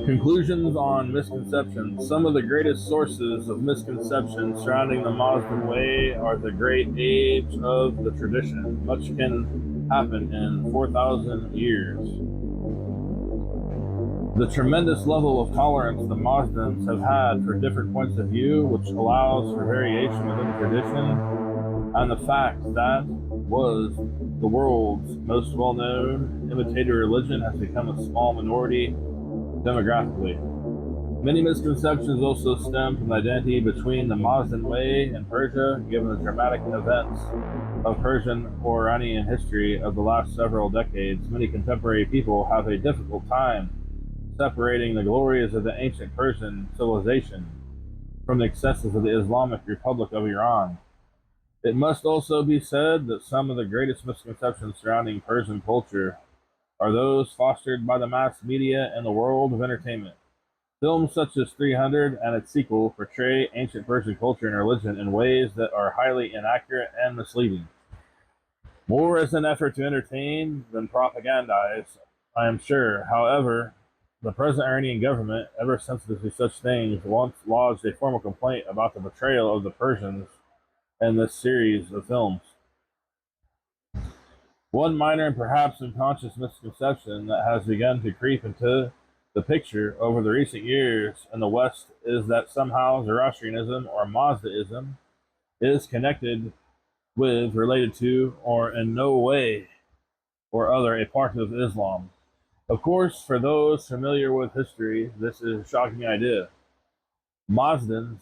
Conclusions on misconceptions. Some of the greatest sources of misconceptions surrounding the Muslim way are the great age of the tradition. Much can happen in 4,000 years. The tremendous level of tolerance the Muslims have had for different points of view, which allows for variation within the tradition, and the fact that was the world's most well-known imitator religion has become a small minority demographically. Many misconceptions also stem from the identity between the Muslim way and Persia, given the dramatic events of Persian or Iranian history of the last several decades. Many contemporary people have a difficult time separating the glories of the ancient Persian civilization from the excesses of the Islamic Republic of Iran. It must also be said that some of the greatest misconceptions surrounding Persian culture are those fostered by the mass media and the world of entertainment. Films such as 300 and its sequel portray ancient Persian culture and religion in ways that are highly inaccurate and misleading. More as an effort to entertain than propagandize, I am sure. However, the present Iranian government, ever sensitive to such things, once lodged a formal complaint about the portrayal of the Persians in this series of films. One minor and perhaps unconscious misconception that has begun to creep into the picture over the recent years in the West is that somehow Zoroastrianism or Mazdaism is connected with, related to, or in no way or other a part of Islam. Of course, for those familiar with history, this is a shocking idea. Mazdans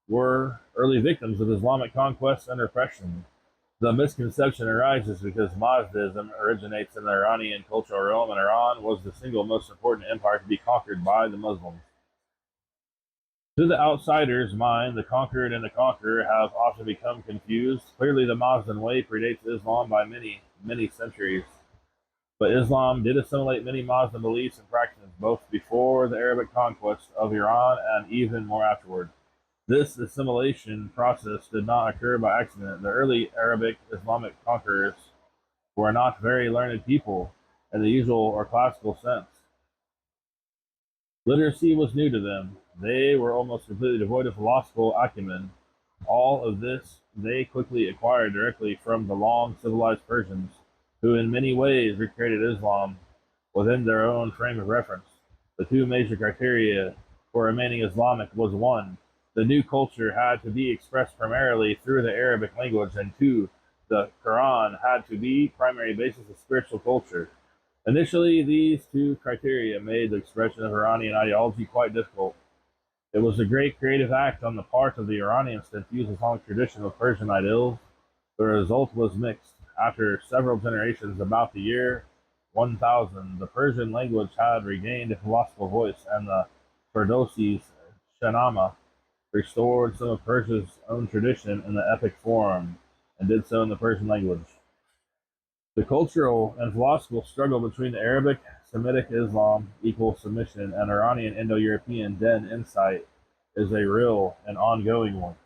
were early victims of Islamic conquest and repression. The misconception arises because Mazdaism originates in the Iranian cultural realm, and Iran was the single most important empire to be conquered by the Muslims. To the outsider's mind, the conquered and the conqueror have often become confused. Clearly, the Muslim way predates Islam by many, many centuries. But Islam did assimilate many Muslim beliefs and practices, both before the Arabic conquest of Iran and even more afterward. This assimilation process did not occur by accident. The early Arabic Islamic conquerors were not very learned people in the usual or classical sense. Literacy was new to them. They were almost completely devoid of philosophical acumen. All of this they quickly acquired directly from the long civilized Persians, who in many ways recreated Islam within their own frame of reference. The two major criteria for remaining Islamic was one, the new culture had to be expressed primarily through the Arabic language, and two, the Quran had to be primary basis of spiritual culture. Initially, these two criteria made the expression of Iranian ideology quite difficult. It was a great creative act on the part of the Iranians to infuse Islamic tradition with Persian ideals. The result was mixed. After several generations, about the year 1000, the Persian language had regained a philosophical voice, and the Ferdowsi's Shahnameh restored some of Persia's own tradition in the epic form, and did so in the Persian language. The cultural and philosophical struggle between the Arabic Semitic Islam equal submission and Iranian Indo-European Den insight is a real and ongoing one.